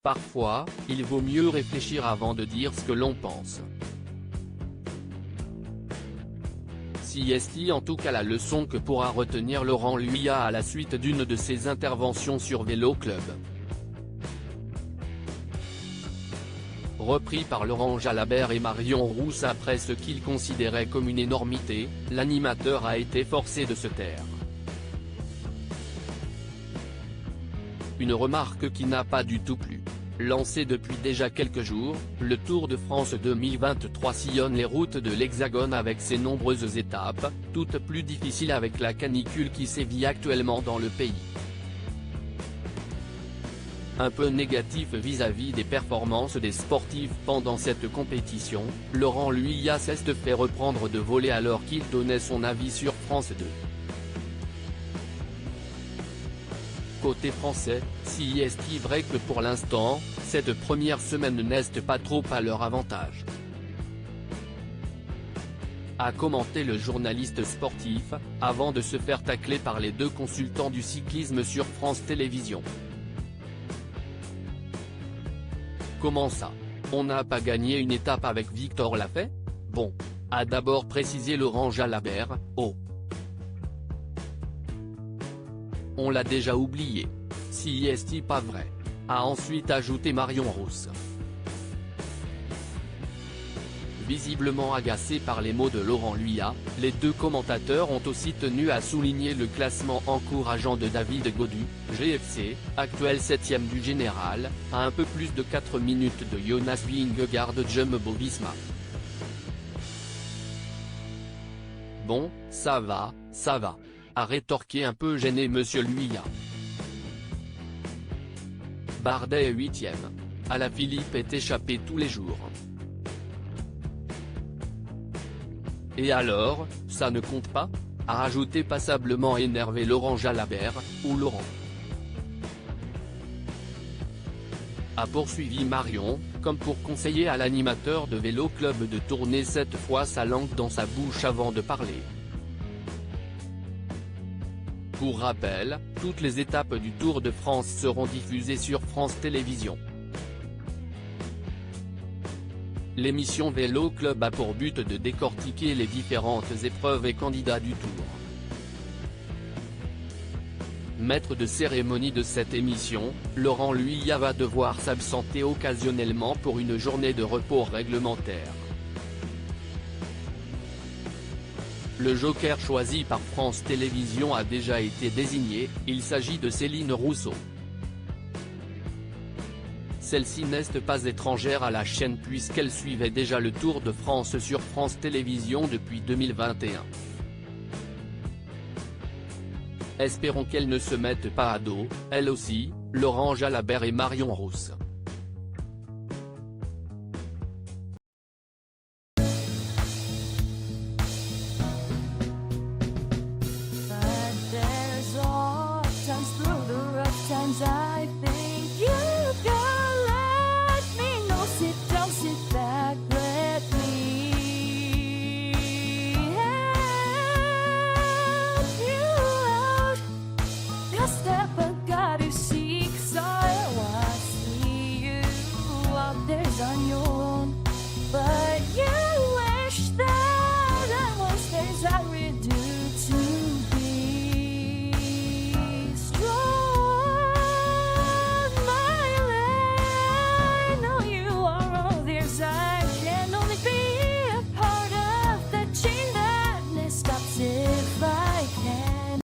Parfois, il vaut mieux réfléchir avant de dire ce que l'on pense. Si est en tout cas la leçon que pourra retenir Laurent Luyat à la suite d'une de ses interventions sur Vélo Club. Repris par Laurent Jalabert et Marion Rousse après ce qu'il considérait comme une énormité, l'animateur a été forcé de se taire. Une remarque qui n'a pas du tout plu. Lancé depuis déjà quelques jours, le Tour de France 2023 sillonne les routes de l'Hexagone avec ses nombreuses étapes, toutes plus difficiles avec la canicule qui sévit actuellement dans le pays. Un peu négatif vis-à-vis des performances des sportifs pendant cette compétition, Laurent Luyat s'est fait reprendre de voler alors qu'il donnait son avis sur France 2. Côté français, si est-il vrai que pour l'instant, cette première semaine n'est pas trop à leur avantage. A commenté le journaliste sportif, avant de se faire tacler par les deux consultants du cyclisme sur France Télévisions. Comment ça? On n'a pas gagné une étape avec Victor Lafay? Bon. A d'abord précisé Laurent Jalabert, oh. On l'a déjà oublié. Si est-il pas vrai? A ensuite ajouté Marion Rousse. Visiblement agacés par les mots de Laurent Luyat, les deux commentateurs ont aussi tenu à souligner le classement encourageant de David Gaudu, GFC, actuel 7e du général, à un peu plus de 4 minutes de Jonas Vingegaard Jumbo-Visma. Bon, ça va, a rétorqué un peu gêné Monsieur Luyat. Bardet est 8e. Alaphilippe est échappé tous les jours. Et alors, ça ne compte pas? A rajouté passablement énervé Laurent Jalabert, ou Laurent. A poursuivi Marion, comme pour conseiller à l'animateur de Vélo Club de tourner cette fois sa langue dans sa bouche avant de parler. Pour rappel, toutes les étapes du Tour de France seront diffusées sur France Télévisions. L'émission Vélo Club a pour but de décortiquer les différentes épreuves et candidats du Tour. Maître de cérémonie de cette émission, Laurent Luyat va devoir s'absenter occasionnellement pour une journée de repos réglementaire. Le joker choisi par France Télévisions a déjà été désigné, il s'agit de Céline Rousseau. Celle-ci n'est pas étrangère à la chaîne puisqu'elle suivait déjà le Tour de France sur France Télévisions depuis 2021. Espérons qu'elle ne se mette pas à dos, elle aussi, Laurent Jalabert et Marion Rousse.